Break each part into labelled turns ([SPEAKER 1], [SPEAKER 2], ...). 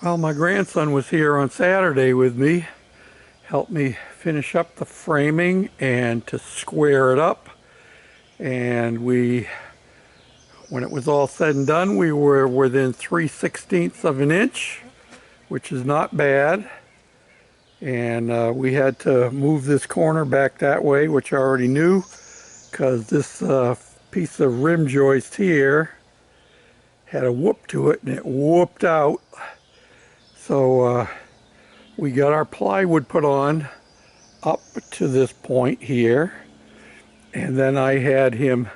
[SPEAKER 1] Well, my grandson was here on Saturday with me, helped me finish up the framing and to square it up. And when it was all said and done, we were within 3/16 of an inch, which is not bad. And we had to move this corner back that way, which I already knew, because this piece of rim joist here had a whoop to it and it whooped out. So we got our plywood put on up to this point here, and then I had him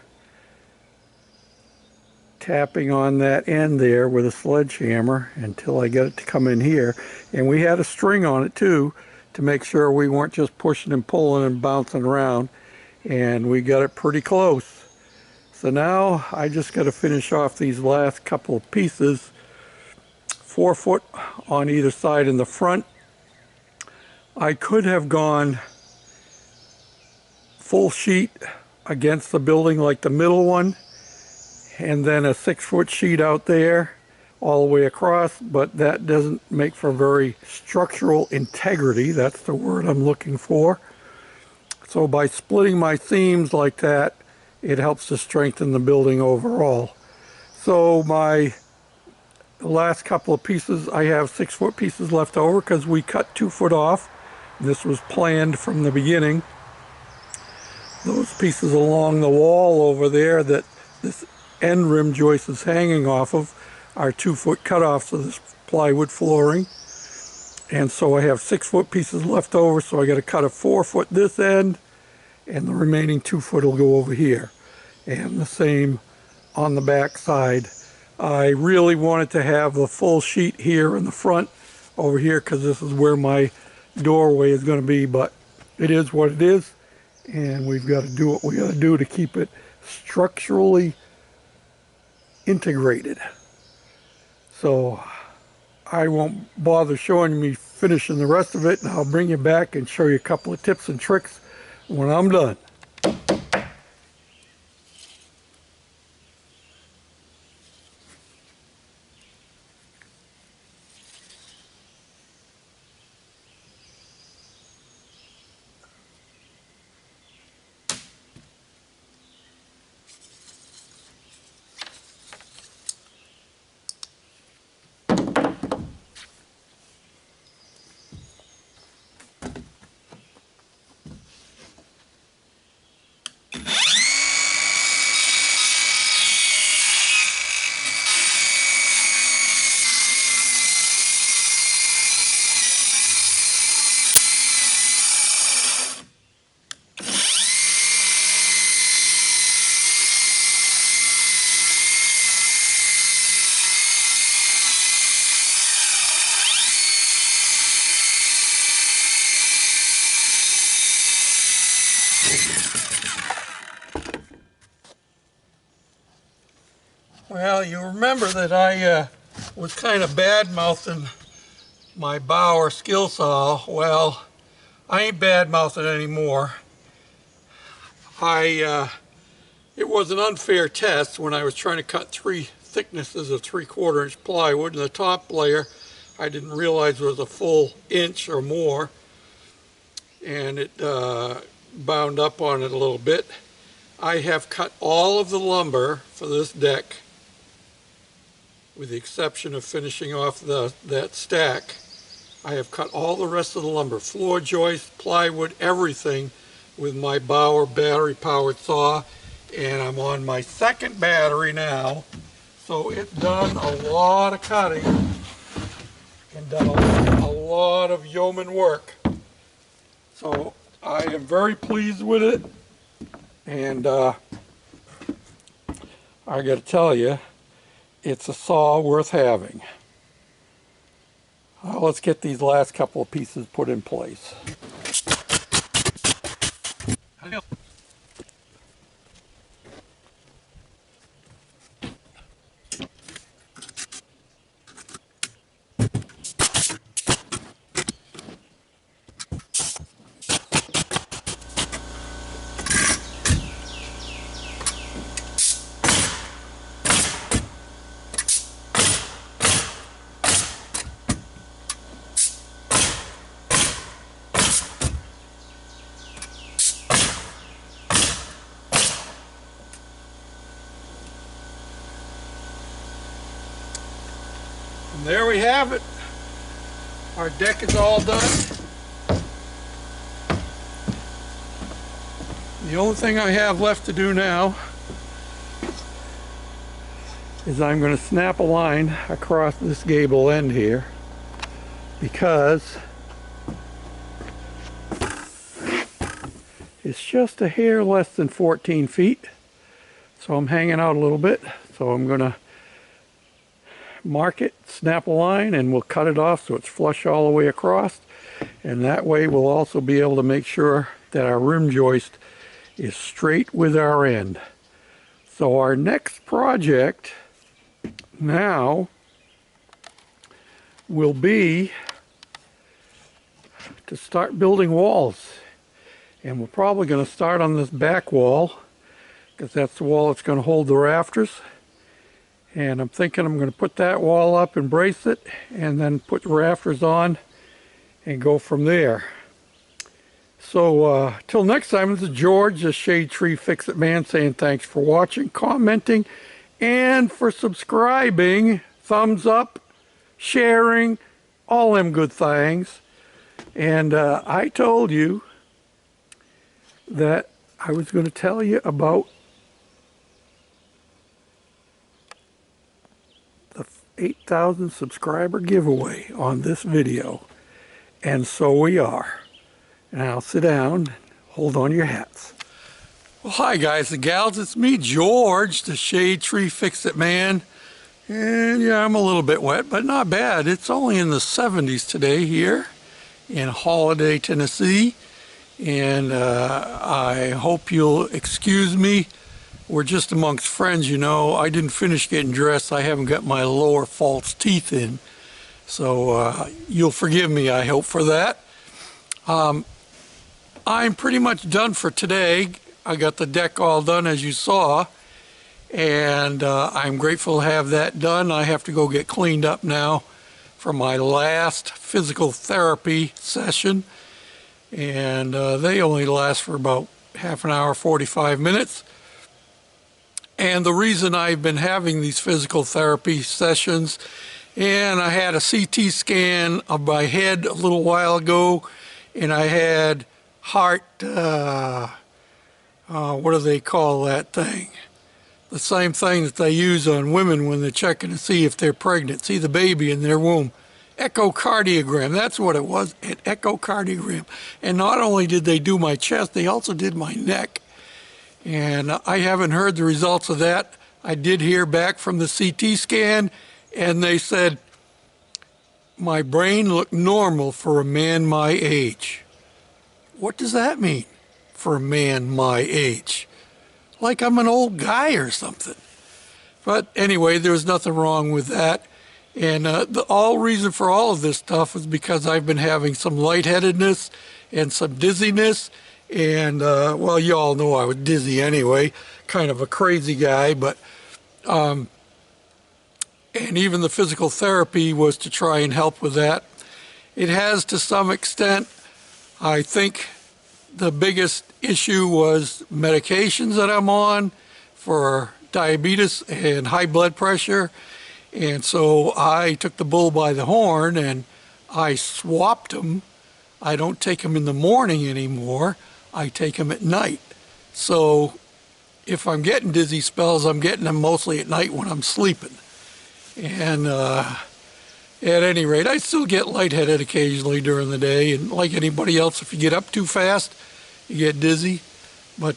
[SPEAKER 1] tapping on that end there with a sledgehammer until I got it to come in here. And we had a string on it too to make sure we weren't just pushing and pulling and bouncing around, and we got it pretty close. So now I just got to finish off these last couple of pieces, 4 foot on either side in the front. I could have gone full sheet against the building like the middle one, and then a 6-foot sheet out there all the way across, but that doesn't make for very structural integrity. That's the word I'm looking for. So by splitting my seams like that, it helps to strengthen the building overall. So my last couple of pieces, I have 6-foot pieces left over because we cut 2 foot off. This was planned from the beginning. Those pieces along the wall over there that this end rim joist is hanging off of are 2 foot cutoffs of this plywood flooring. And so I have 6-foot pieces left over, so I got to cut a 4 foot this end, and the remaining 2 foot will go over here. And the same on the back side. I really wanted to have the full sheet here in the front over here because this is where my doorway is going to be, but it is what it is, and we've got to do what we got to do to keep it structurally integrated. So I won't bother showing me finishing the rest of it, and I'll bring you back and show you a couple of tips and tricks when I'm done. Well, you remember that I was kind of bad-mouthing my Bauer skill saw. Well, I ain't bad-mouthing anymore. It was an unfair test when I was trying to cut 3 thicknesses of 3/4 inch plywood, and the top layer I didn't realize was a full inch or more, and it bound up on it a little bit. I have cut all of the lumber for this deck, with the exception of finishing off that stack. I have cut all the rest of the lumber, floor joist, plywood, everything with my Bauer battery powered saw, and I'm on my 2nd battery now, so it's done a lot of cutting and done a lot of yeoman work. So I am very pleased with it, and I got to tell you, it's a saw worth having. Let's get these last couple of pieces put in place. And there we have it. Our deck is all done. The only thing I have left to do now is I'm going to snap a line across this gable end here, because it's just a hair less than 14 feet. So I'm hanging out a little bit. So I'm going to mark it, snap a line, and we'll cut it off so it's flush all the way across. And that way we'll also be able to make sure that our rim joist is straight with our end. So our next project now will be to start building walls. And we're probably going to start on this back wall, because that's the wall that's going to hold the rafters. And I'm thinking I'm going to put that wall up and brace it, and then put the rafters on and go from there. So till next time, this is George, the Shade Tree Fix-It Man, saying thanks for watching, commenting, and for subscribing. Thumbs up, sharing, all them good things. And I told you that I was going to tell you about the 8,000 subscriber giveaway on this video. And so we are. Now sit down, hold on your hats. Well, hi guys and gals, it's me, George, the Shade Tree Fix-It Man. And yeah, I'm a little bit wet, but not bad. It's only in the 70s today here in Holiday, Tennessee. And I hope you'll excuse me. We're just amongst friends, you know. I didn't finish getting dressed. I haven't got my lower false teeth in. So you'll forgive me, I hope, for that. I'm pretty much done for today. I got the deck all done, as you saw. And I'm grateful to have that done. I have to go get cleaned up now for my last physical therapy session. And they only last for about half an hour, 45 minutes. And the reason I've been having these physical therapy sessions, and I had a CT scan of my head a little while ago, and I had heart, what do they call that thing? The same thing that they use on women when they're checking to see if they're pregnant, see the baby in their womb. Echocardiogram, that's what it was, an echocardiogram. And not only did they do my chest, they also did my neck. And I haven't heard the results of that. I did hear back from the CT scan, and they said my brain looked normal for a man my age. What does that mean, for a man my age? Like I'm an old guy or something. But anyway, there was nothing wrong with that. And the reason for all of this stuff is because I've been having some lightheadedness and some dizziness. And, well, you all know I was dizzy anyway, kind of a crazy guy. But, and even the physical therapy was to try and help with that. It has to some extent. I think the biggest issue was medications that I'm on for diabetes and high blood pressure. And so I took the bull by the horn and I swapped them. I don't take them in the morning anymore. I take them at night. So if I'm getting dizzy spells, I'm getting them mostly at night when I'm sleeping. And at any rate, I still get lightheaded occasionally during the day. And like anybody else, if you get up too fast, you get dizzy. But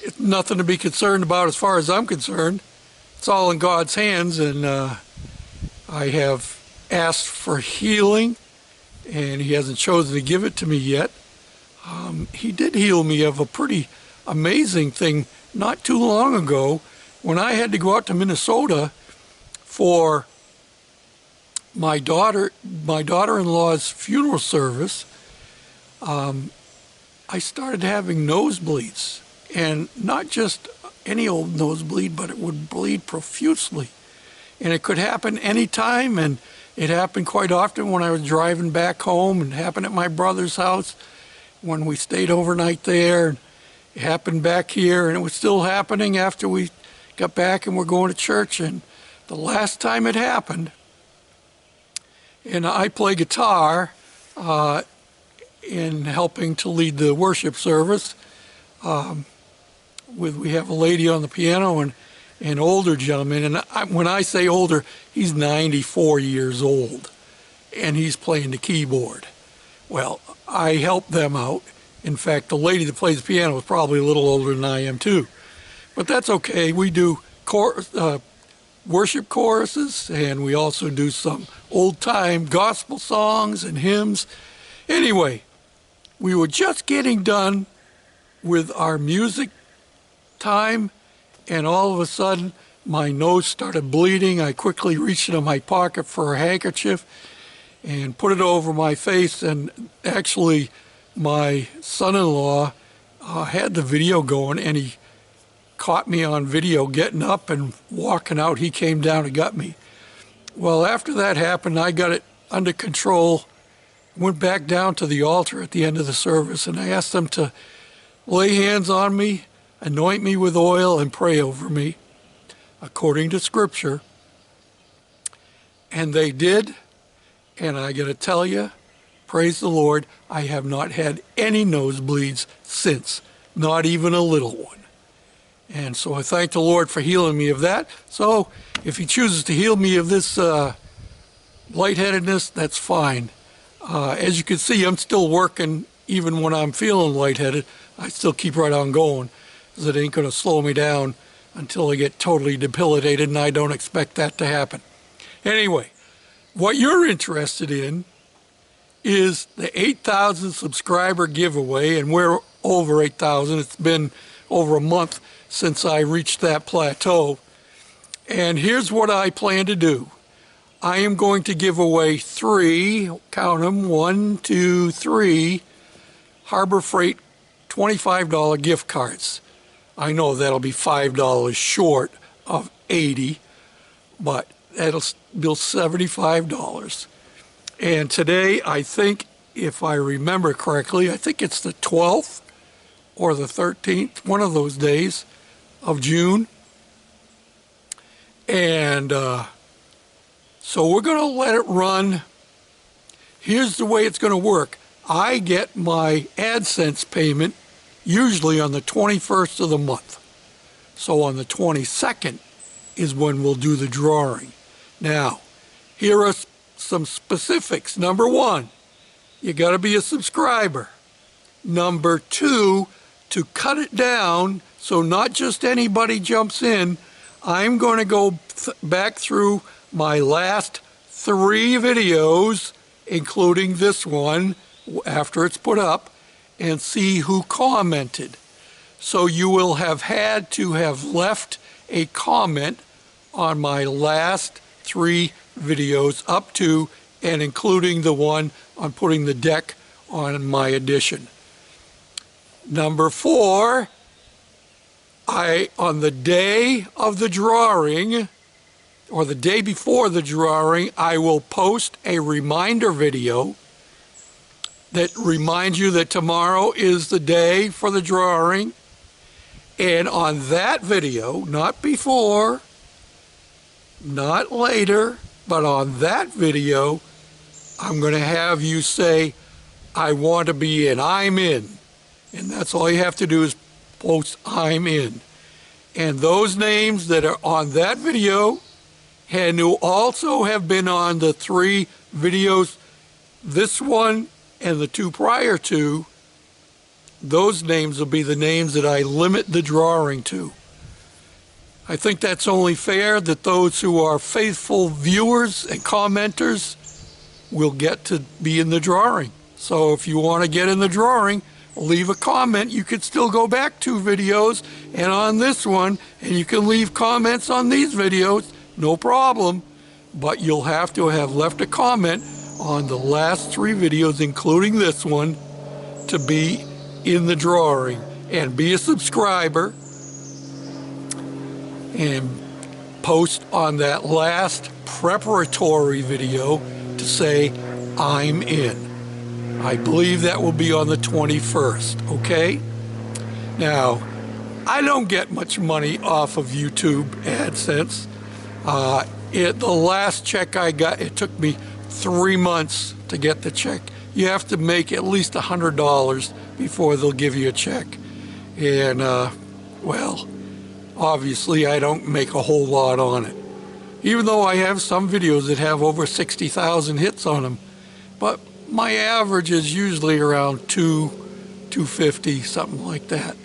[SPEAKER 1] it's nothing to be concerned about as far as I'm concerned. It's all in God's hands, and I have asked for healing, and He hasn't chosen to give it to me yet. He did heal me of a pretty amazing thing not too long ago when I had to go out to Minnesota for my daughter-in-law's funeral service. I started having nosebleeds. And not just any old nosebleed, but it would bleed profusely. And it could happen anytime, and it happened quite often when I was driving back home, and it happened at my brother's house when we stayed overnight there. It happened back here, and it was still happening after we got back and we're going to church, and the last time it happened, and I play guitar in helping to lead the worship service. We have a lady on the piano and an older gentleman, and when I say older, he's 94 years old, and he's playing the keyboard. Well, I help them out. In fact, the lady that plays the piano is probably a little older than I am too. But that's okay. We do worship choruses, and we also do some old-time gospel songs and hymns. Anyway, we were just getting done with our music time, and all of a sudden, my nose started bleeding. I quickly reached into my pocket for a handkerchief and put it over my face, and actually, my son-in-law had the video going, and he caught me on video getting up and walking out. He came down and got me. Well, after that happened, I got it under control, went back down to the altar at the end of the service, and I asked them to lay hands on me, anoint me with oil, and pray over me, according to Scripture. And they did, and I got to tell you, praise the Lord, I have not had any nosebleeds since, not even a little one. And so I thank the Lord for healing me of that. So if he chooses to heal me of this lightheadedness, that's fine. As you can see, I'm still working even when I'm feeling lightheaded. I still keep right on going, because it ain't going to slow me down until I get totally debilitated, and I don't expect that to happen. Anyway, what you're interested in is the 8,000 subscriber giveaway, and we're over 8,000. It's been over a month since I reached that plateau. And here's what I plan to do. I am going to give away 3, count them, 1, 2, 3, Harbor Freight $25 gift cards. I know that'll be $5 short of 80, but that'll be $75. And today, I think, if I remember correctly, I think it's the 12th or the 13th, one of those days of June. And so we're going to let it run. Here's the way it's going to work. I get my AdSense payment usually on the 21st of the month. So on the 22nd is when we'll do the drawing. Now, here are some specifics. Number 1, you got to be a subscriber. Number 2, to cut it down so not just anybody jumps in, I'm going to go back through my last 3 videos, including this one, after it's put up, and see who commented. So you will have had to have left a comment on my last 3 videos up to and including the one on putting the deck on my addition. Number 4, on the day of the drawing, or the day before the drawing, I will post a reminder video that reminds you that tomorrow is the day for the drawing. And on that video, not before, not later, but on that video, I'm going to have you say, I want to be in, I'm in. And that's all you have to do is post, I'm in. And those names that are on that video and who also have been on the 3 videos, this one and the 2 prior to, those names will be the names that I limit the drawing to. I think that's only fair that those who are faithful viewers and commenters will get to be in the drawing. So if you want to get in the drawing, leave a comment. You could still go back 2 videos and on this one, and you can leave comments on these videos, no problem. But you'll have to have left a comment on the last 3 videos, including this one, to be in the drawing. And be a subscriber and post on that last preparatory video to say, I'm in. I believe that will be on the 21st, okay? Now, I don't get much money off of YouTube AdSense. The last check I got, it took me 3 months to get the check. You have to make at least $100 before they'll give you a check. And, well, obviously I don't make a whole lot on it. Even though I have some videos that have over 60,000 hits on them. But my average is usually around 250, something like that.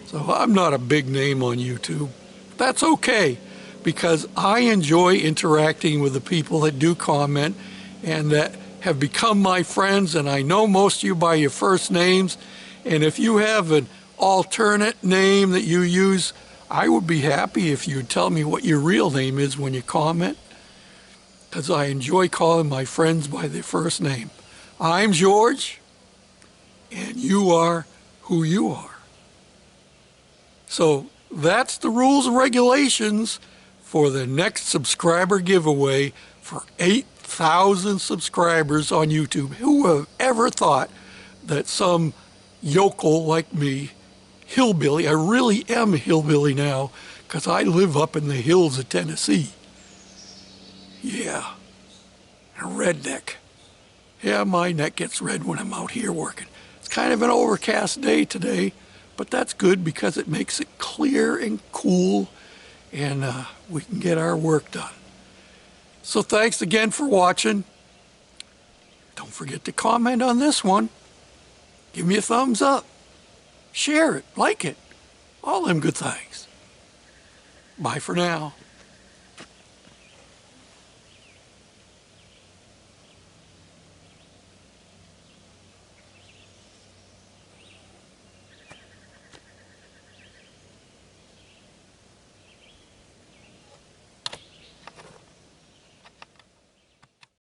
[SPEAKER 1] So I'm not a big name on YouTube. That's okay, because I enjoy interacting with the people that do comment and that have become my friends, and I know most of you by your first names. And if you have an alternate name that you use, I would be happy if you'd tell me what your real name is when you comment, because I enjoy calling my friends by their first name. I'm George, and you are who you are. So that's the rules and regulations for the next subscriber giveaway for 8,000 subscribers on YouTube. Who would have ever thought that some yokel like me, hillbilly, I really am a hillbilly now because I live up in the hills of Tennessee. Yeah, a redneck. Yeah, my neck gets red when I'm out here working. It's kind of an overcast day today, but that's good because it makes it clear and cool, and we can get our work done. So thanks again for watching. Don't forget to comment on this one. Give me a thumbs up. Share it, like it, all them good things. Bye for now.